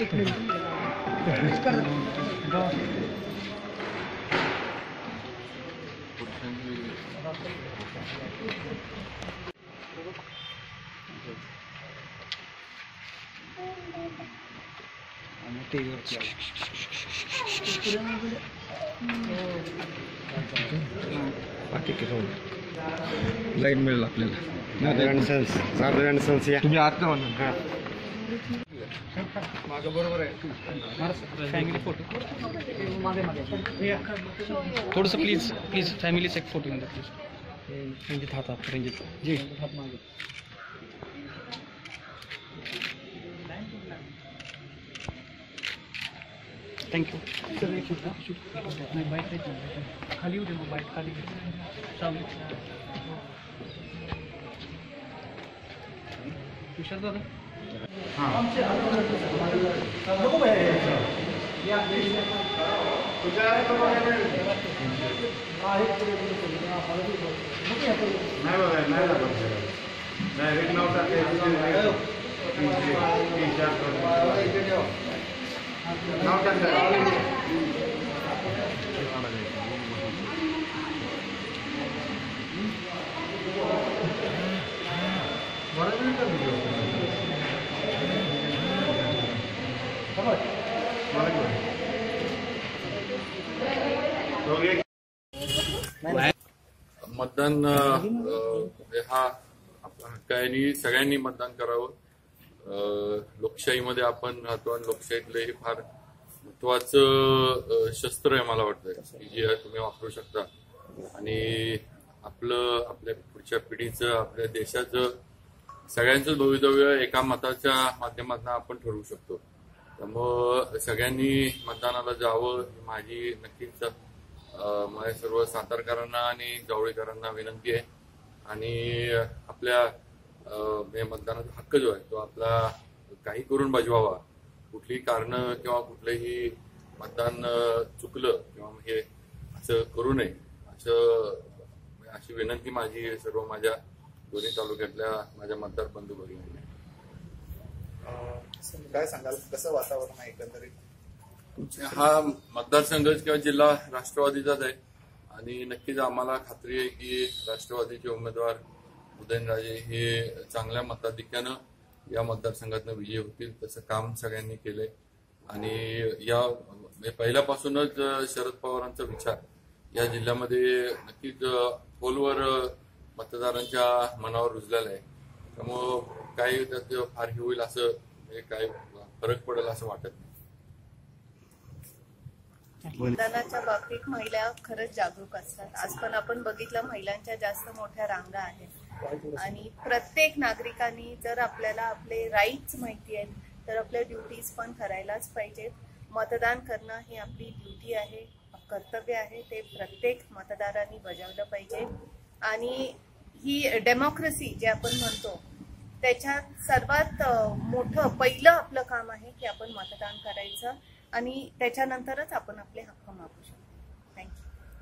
एक minute line मिळेल आपल्याला. साधारण सन्स या तुम्ही आत म्हणा मागं बरोबर आहे. फॅमिली फोटो थोडंसं प्लीज प्लीज फॅमिलीचा एक फोटो घेऊन प्लीज. रंजित हातात रंजित जी हात मागे. थँक्यू. बाईक खाली होते मग बाईक खाली विशाल दादा मतदान हा आपला हक्क आहे आणि सगळ्यांनी मतदान करावं. लोकशाहीमध्ये आपण राहतो आणि लोकशाहीतलं हे फार महत्वाचं शस्त्र आहे मला वाटतं की जे तुम्ही वापरू शकता आणि आपल्या पुढच्या पिढीचं आपल्या देशाचं सगळ्यांचं भवितव्य एका मताच्या माध्यमातून आपण ठरवू शकतो. त्यामुळं सगळ्यांनी मतदानाला जावं ही माझी नक्कीच माझ्या सर्व सातारकरांना आणि जावळीकरांना विनंती आहे. आणि आपल्या मतदानाचा हक्क जो आहे तो आपला काही करून बजवावा. कुठलीही कारणं किंवा कुठलंही मतदान चुकलं किंवा हे असं करू नये अशी विनंती माझी सर्व माझ्या दोन्ही तालुक्यातल्या माझ्या मतदार बंधू भगिनींना. काय सांगाल, कसं वातावरण आहे एकंदरीत? हा मतदारसंघ किंवा जिल्हा राष्ट्रवादीचाच आहे आणि नक्कीच आम्हाला खात्री आहे की राष्ट्रवादीचे उमेदवार उदयनराजे हे चांगल्या मताधिक्यानं या मतदारसंघातनं विजयी होतील. तसं काम सगळ्यांनी केलंय आणि या पहिल्यापासूनच शरद पवारांचा विचार या जिल्ह्यामध्ये नक्कीच खोलवर मतदारांच्या मनावर रुजलेला आहे. त्यामुळं काही त्यात फार हे होईल असं काही फरक पडेल असं वाटत नाही. मतदानाच्या बाबतीत महिला खरंच जागरूक असतात. आज पण आपण बघितलं महिलांच्या जास्त मोठ्या रांगा आहेत आणि प्रत्येक नागरिकांनी जर आपल्याला आपले राईट्स माहिती आहेत तर आपल्या ड्युटीज पण करायलाच पाहिजेत. मतदान करणं ही आपली ड्युटी आहे, कर्तव्य आहे, ते प्रत्येक मतदारांनी बजावलं पाहिजे. आणि ही डेमोक्रेसी जे आपण म्हणतो त्याच्यात सर्वात मोठं पहिलं आपलं काम आहे की आपण मतदान करायचं आणि त्याच्यानंतरच आपण आपले हक्क मागू शकतो.